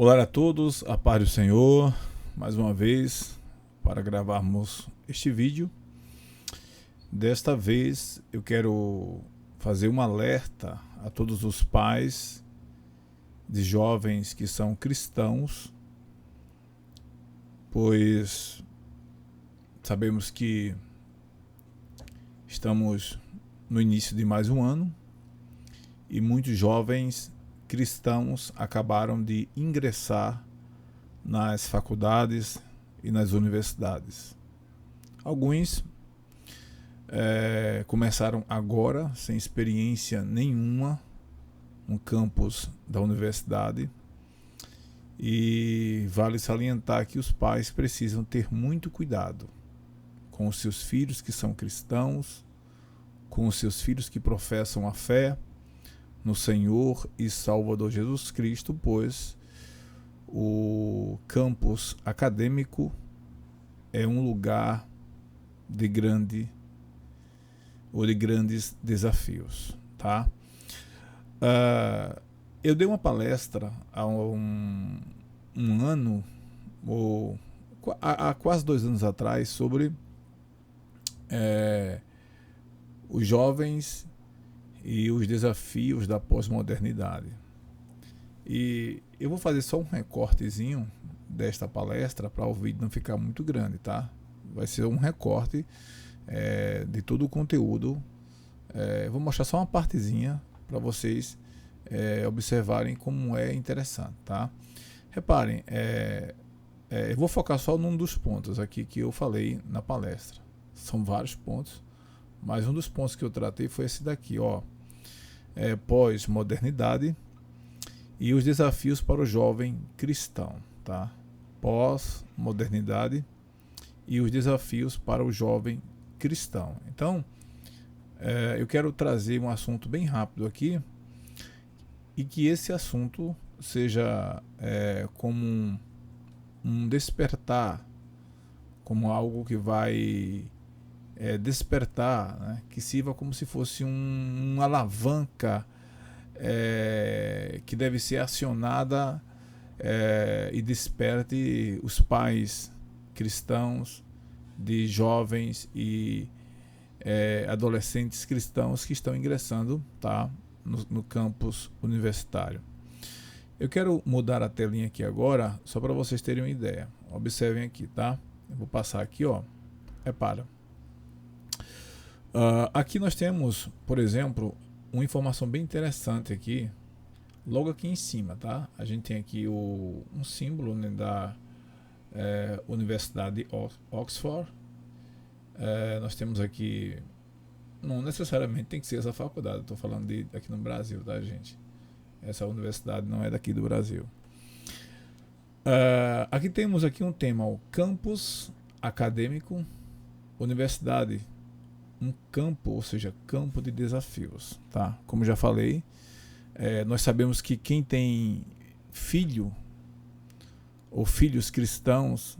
Olá a todos, a paz do Senhor, mais uma vez para gravarmos este vídeo. Desta vez eu quero fazer um alerta a todos os pais de jovens que são cristãos, pois sabemos que estamos no início de mais um ano e muitos jovens cristãos acabaram de ingressar nas faculdades e nas universidades. Alguns começaram agora, sem experiência nenhuma, no campus da universidade. E vale salientar que os pais precisam ter muito cuidado com os seus filhos que são cristãos, com os seus filhos que professam a fé no Senhor e Salvador Jesus Cristo, pois o campus acadêmico é um lugar de grandes desafios, tá? Eu dei uma palestra há um ano, ou há quase 2 anos atrás, sobre os jovens e os desafios da pós-modernidade. E eu vou fazer só um recortezinho desta palestra para o vídeo não ficar muito grande, tá? Vai ser um recorte de todo o conteúdo. Vou mostrar só uma partezinha para vocês observarem como é interessante, tá? Reparem, eu vou focar só num dos pontos aqui que eu falei na palestra. São vários pontos, mas um dos pontos que eu tratei foi esse daqui, ó. Pós-modernidade e os desafios para o jovem cristão, tá? Pós-modernidade e os desafios para o jovem cristão. Então, eu quero trazer um assunto bem rápido aqui e que esse assunto seja como um despertar, como algo que vai despertar, né? Que sirva como se fosse uma alavanca que deve ser acionada e desperte os pais cristãos de jovens e adolescentes cristãos que estão ingressando, tá, no campus universitário. Eu quero mudar a telinha aqui agora, só para vocês terem uma ideia. Observem aqui, tá? Eu vou passar aqui, ó. Repara. Aqui nós temos, por exemplo, uma informação bem interessante aqui, logo aqui em cima, tá? A gente tem aqui um símbolo, né, da Universidade de Oxford. Nós temos aqui, não necessariamente tem que ser essa faculdade, estou falando aqui no Brasil, tá, gente? Essa universidade não é daqui do Brasil. Aqui temos aqui um tema, o campus acadêmico, universidade, um campo, ou seja, campo de desafios, tá? Como já falei, nós sabemos que quem tem filho ou filhos cristãos,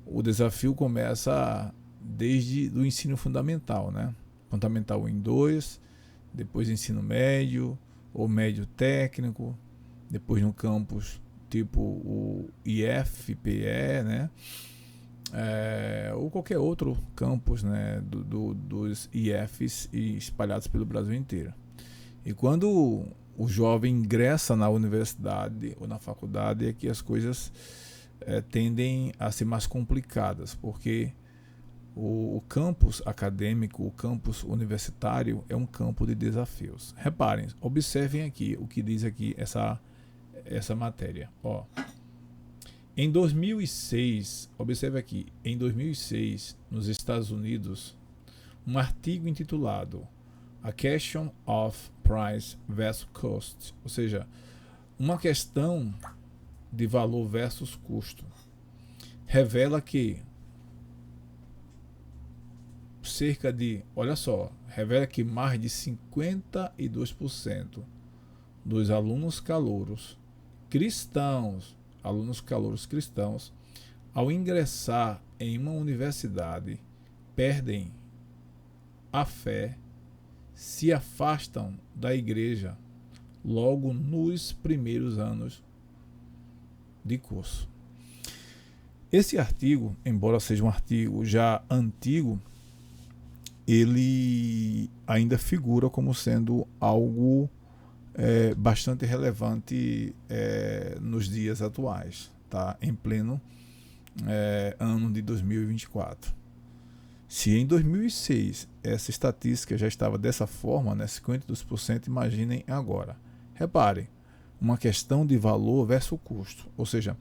o desafio começa desde o ensino fundamental, né? Fundamental 1 e 2, depois ensino médio ou médio técnico, depois no campus tipo o IFPE, né? Ou qualquer outro campus, né, dos IFs espalhados pelo Brasil inteiro. E quando o jovem ingressa na universidade ou na faculdade é que as coisas tendem a ser mais complicadas, porque o campus acadêmico, o campus universitário é um campo de desafios. Reparem, observem aqui o que diz aqui essa matéria. Ó. Em 2006, observe aqui, em 2006, nos Estados Unidos, um artigo intitulado A Question of Price versus Cost, ou seja, uma questão de valor versus custo, revela que revela que mais de 52% dos alunos calouros cristãos, ao ingressar em uma universidade, perdem a fé, se afastam da igreja logo nos primeiros anos de curso. Esse artigo, embora seja um artigo já antigo, ele ainda figura como sendo algo bastante relevante nos dias atuais, tá? Em pleno ano de 2024. Se em 2006 essa estatística já estava dessa forma, né, 52%, imaginem agora. Reparem, uma questão de valor versus custo, ou seja,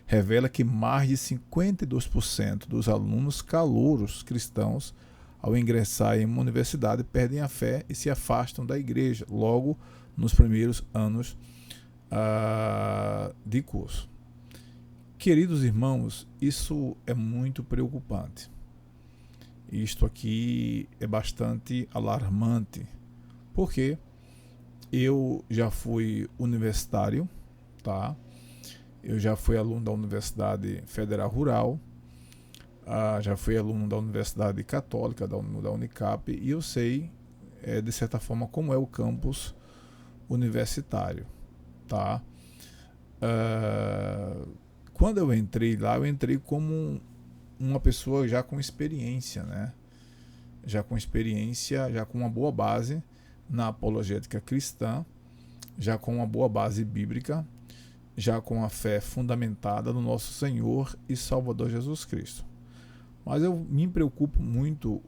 revela que mais de 52% dos alunos calouros cristãos, ao ingressar em uma universidade, perdem a fé e se afastam da igreja logo nos primeiros anos de curso. Queridos irmãos, isso é muito preocupante. Isto aqui é bastante alarmante, porque eu já fui universitário, tá? Eu já fui aluno da Universidade Federal Rural, já fui aluno da Universidade Católica, da Unicap, e eu sei, de certa forma, como é o campus universitário, tá? Quando eu entrei lá, eu entrei como uma pessoa já com experiência, né? Já com experiência, já com uma boa base na apologética cristã, já com uma boa base bíblica, já com a fé fundamentada no nosso Senhor e Salvador Jesus Cristo. Mas eu me preocupo muito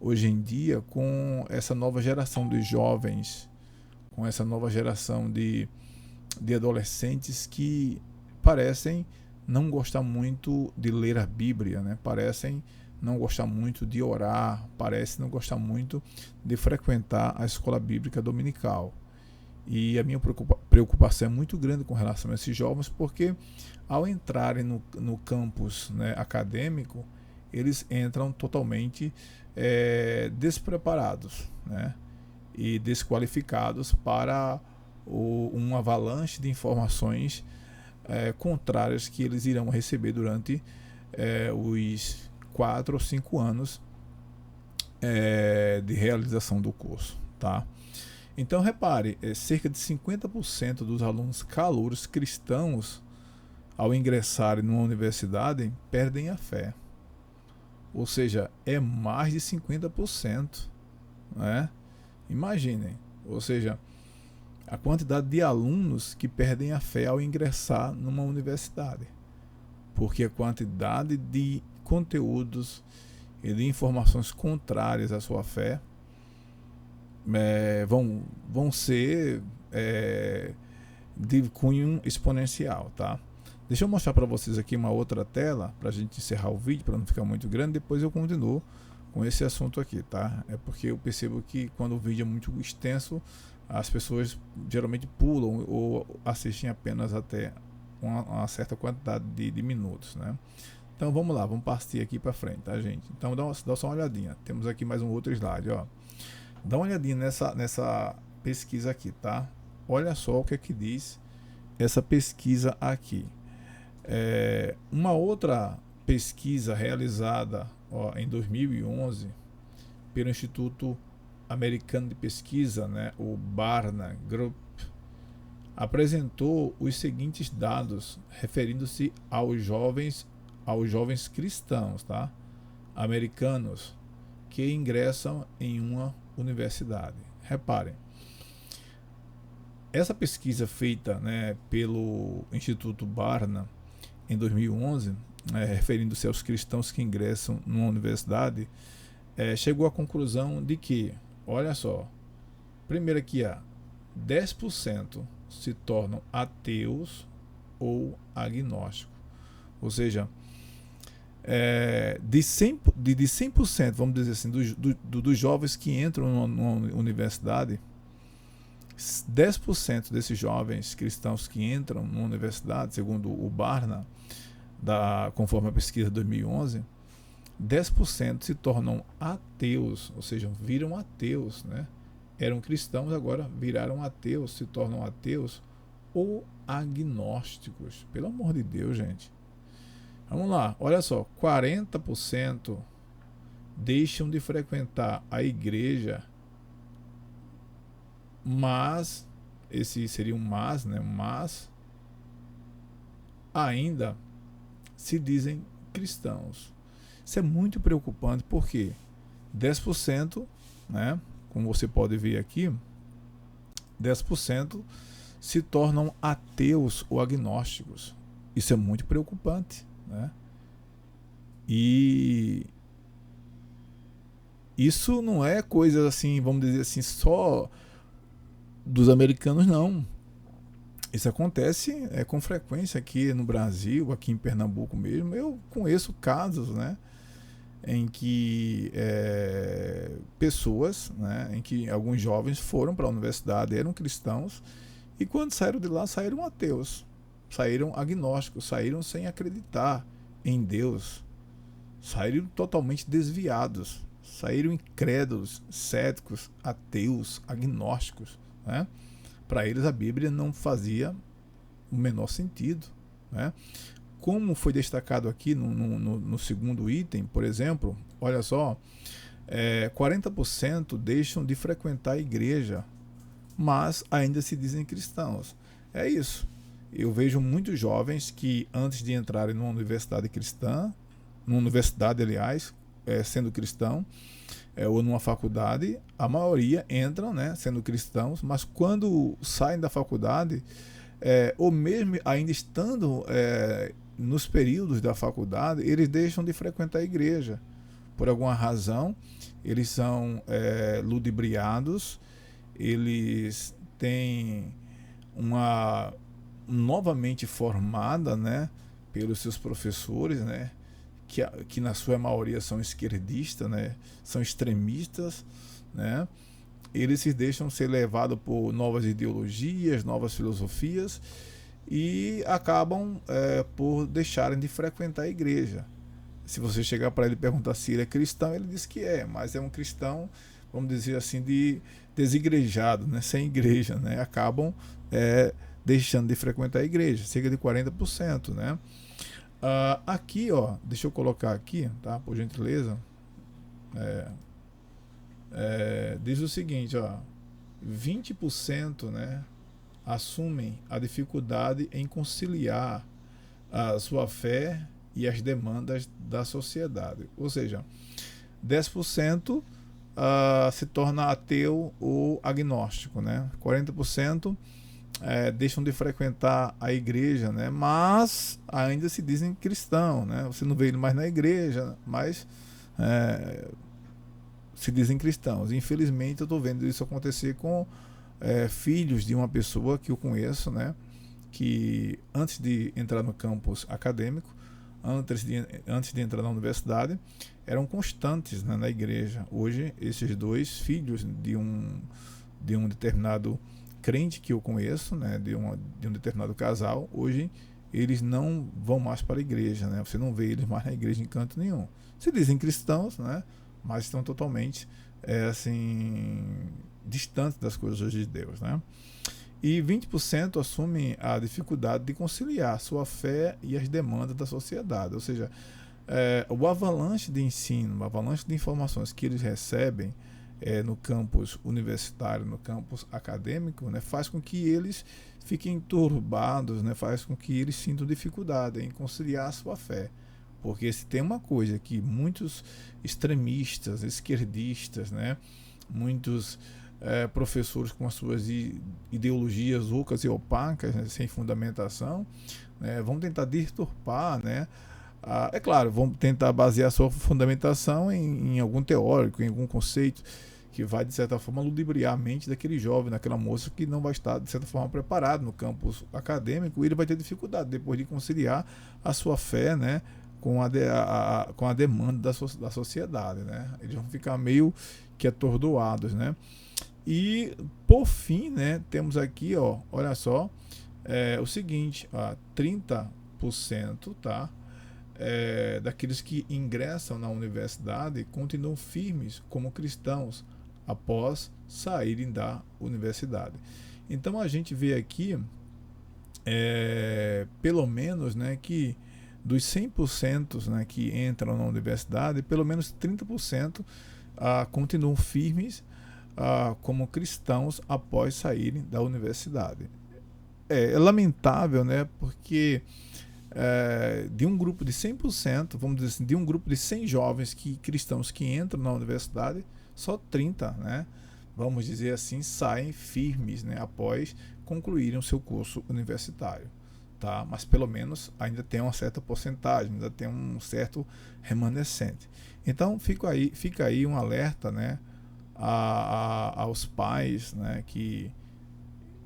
hoje em dia com essa nova geração de jovens, com essa nova geração de adolescentes que parecem não gostar muito de ler a Bíblia, né? Parecem não gostar muito de orar, parecem não gostar muito de frequentar a escola bíblica dominical. E a minha preocupação é muito grande com relação a esses jovens, porque ao entrarem no campus, né, acadêmico, eles entram totalmente despreparados, né, e desqualificados para um avalanche de informações contrárias que eles irão receber durante os 4 ou 5 anos de realização do curso, tá? Então repare, cerca de 50% dos alunos calouros cristãos, ao ingressarem numa universidade, perdem a fé. Ou seja, é mais de 50%, né? Imaginem, ou seja, a quantidade de alunos que perdem a fé ao ingressar numa universidade, porque a quantidade de conteúdos e de informações contrárias à sua fé vão ser de cunho exponencial, tá? Deixa eu mostrar para vocês aqui uma outra tela para a gente encerrar o vídeo, para não ficar muito grande. Depois eu continuo com esse assunto aqui, tá? É porque eu percebo que quando o vídeo é muito extenso, as pessoas geralmente pulam ou assistem apenas até uma certa quantidade de minutos, né? Então vamos lá, vamos partir aqui para frente, tá, gente? Então dá só uma olhadinha. Temos aqui mais um outro slide, ó. Dá uma olhadinha nessa pesquisa aqui, tá? Olha só o que é que diz essa pesquisa aqui. Uma outra pesquisa realizada em 2011 pelo Instituto Americano de Pesquisa, né, o Barna Group, apresentou os seguintes dados referindo-se aos jovens cristãos, tá, americanos que ingressam em uma universidade. Reparem, essa pesquisa feita, né, pelo Instituto Barna em 2011, referindo-se aos cristãos que ingressam numa universidade, chegou à conclusão de que, olha só, primeiro aqui, 10% se tornam ateus ou agnósticos. Ou seja, de 100%, vamos dizer assim, dos jovens que entram numa universidade, 10% desses jovens cristãos que entram numa universidade, segundo o Barna, conforme a pesquisa de 2011, 10% se tornam ateus, ou seja, viram ateus, né? Eram cristãos, agora viraram ateus, se tornam ateus ou agnósticos. Pelo amor de Deus, gente. Vamos lá, olha só, 40% deixam de frequentar a igreja, mas, esse seria um mas, né? Mas ainda se dizem cristãos. Isso é muito preocupante porque 10%, né, como você pode ver aqui, 10% se tornam ateus ou agnósticos. Isso é muito preocupante, né? E isso não é coisa assim, vamos dizer assim, só dos americanos, não. Isso acontece com frequência aqui no Brasil, aqui em Pernambuco mesmo. Eu conheço casos, né, em que pessoas, né, em que alguns jovens foram para a universidade, eram cristãos, e quando saíram de lá, saíram ateus, saíram agnósticos, saíram sem acreditar em Deus, saíram totalmente desviados, saíram incrédulos, céticos, ateus, agnósticos, né? Para eles a Bíblia não fazia o menor sentido, né? Como foi destacado aqui no segundo item, por exemplo, olha só, 40% deixam de frequentar a igreja, mas ainda se dizem cristãos. É isso. Eu vejo muitos jovens que antes de entrarem numa universidade cristã, numa universidade, aliás, sendo cristão, ou numa faculdade, a maioria entram, né, sendo cristãos, mas quando saem da faculdade, ou mesmo ainda estando nos períodos da faculdade, eles deixam de frequentar a igreja. Por alguma razão, eles são ludibriados, eles têm uma novamente formada, né, pelos seus professores, né, que na sua maioria são esquerdistas, né, são extremistas, né, eles se deixam ser levados por novas ideologias, novas filosofias e acabam por deixarem de frequentar a igreja. Se você chegar para ele e perguntar se ele é cristão, ele diz que mas é um cristão, vamos dizer assim, desigrejado, né, sem igreja, né, acabam deixando de frequentar a igreja, cerca de 40%, né. Aqui, ó, deixa eu colocar aqui, tá, por gentileza, diz o seguinte, ó, 20%, né, assumem a dificuldade em conciliar a sua fé e as demandas da sociedade, ou seja, 10% se torna ateu ou agnóstico, né, 40% deixam de frequentar a igreja, né? Mas ainda se dizem cristão, né? Você não vê ele mais na igreja, mas se dizem cristãos. Infelizmente eu estou vendo isso acontecer com filhos de uma pessoa que eu conheço, né? Que antes de entrar no campus acadêmico, antes de entrar na universidade, eram constantes, né, na igreja. Hoje esses dois filhos de um determinado crente que eu conheço, né, de um determinado casal, hoje eles não vão mais para a igreja, né? Você não vê eles mais na igreja em canto nenhum. Se dizem cristãos, né, mas estão totalmente assim, distantes das coisas de Deus, né? E 20% assumem a dificuldade de conciliar sua fé e as demandas da sociedade, ou seja, o avalanche de ensino, o avalanche de informações que eles recebem no campus universitário, no campus acadêmico, né, faz com que eles fiquem turbados, né, faz com que eles sintam dificuldade em conciliar a sua fé. Porque se tem uma coisa que muitos extremistas, esquerdistas, né, muitos professores com as suas ideologias ocas e opacas, né, sem fundamentação, né, vão tentar deturpar, né, é claro, vão tentar basear a sua fundamentação em algum teórico, em algum conceito que vai, de certa forma, ludibriar a mente daquele jovem, daquela moça que não vai estar, de certa forma, preparado no campus acadêmico, e ele vai ter dificuldade depois de conciliar a sua fé, né, com a demanda da sociedade, né? Eles vão ficar meio que atordoados, né? E, por fim, né, temos aqui, ó, olha só, o seguinte, 30%, tá? Daqueles que ingressam na universidade continuam firmes como cristãos após saírem da universidade. Então a gente vê aqui, pelo menos, né, que dos 100%, né, que entram na universidade, pelo menos 30% continuam firmes como cristãos após saírem da universidade. É lamentável, né, porque de um grupo de 100%, vamos dizer assim, de um grupo de 100 jovens cristãos que entram na universidade, só 30, né, vamos dizer assim, saem firmes, né, após concluírem o seu curso universitário. Tá? Mas pelo menos ainda tem uma certa porcentagem, ainda tem um certo remanescente. Então fica aí um alerta, né, aos pais, né, que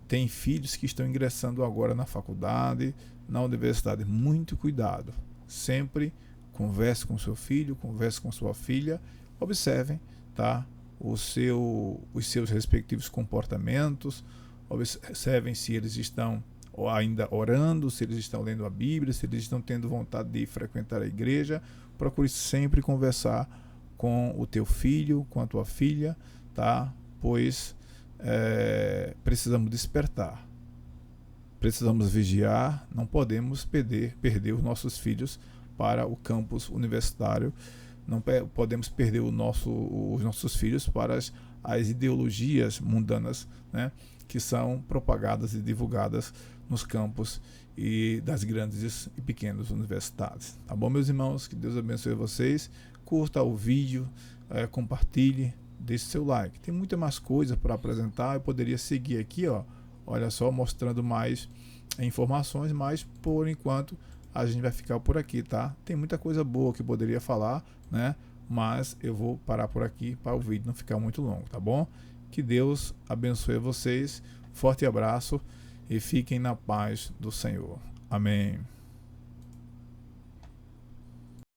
têm filhos que estão ingressando agora na faculdade, na universidade. Muito cuidado. Sempre converse com seu filho, converse com sua filha, observem, tá, os seus respectivos comportamentos, observem se eles estão ou ainda orando, se eles estão lendo a Bíblia, se eles estão tendo vontade de frequentar a igreja. Procure sempre conversar com o teu filho, com a tua filha, tá? Pois precisamos despertar, precisamos vigiar, não podemos perder os nossos filhos para o campus universitário, não podemos perder os nossos filhos para as ideologias mundanas, né, que são propagadas e divulgadas nos campos e das grandes e pequenas universidades. Tá bom, meus irmãos? Que Deus abençoe vocês. Curta o vídeo, compartilhe, deixe seu like. Tem muita mais coisa para apresentar. Eu poderia seguir aqui, ó, olha só, mostrando mais informações, mas por enquanto a gente vai ficar por aqui, tá? Tem muita coisa boa que eu poderia falar, né? Mas eu vou parar por aqui para o vídeo não ficar muito longo, tá bom? Que Deus abençoe vocês. Forte abraço e fiquem na paz do Senhor. Amém.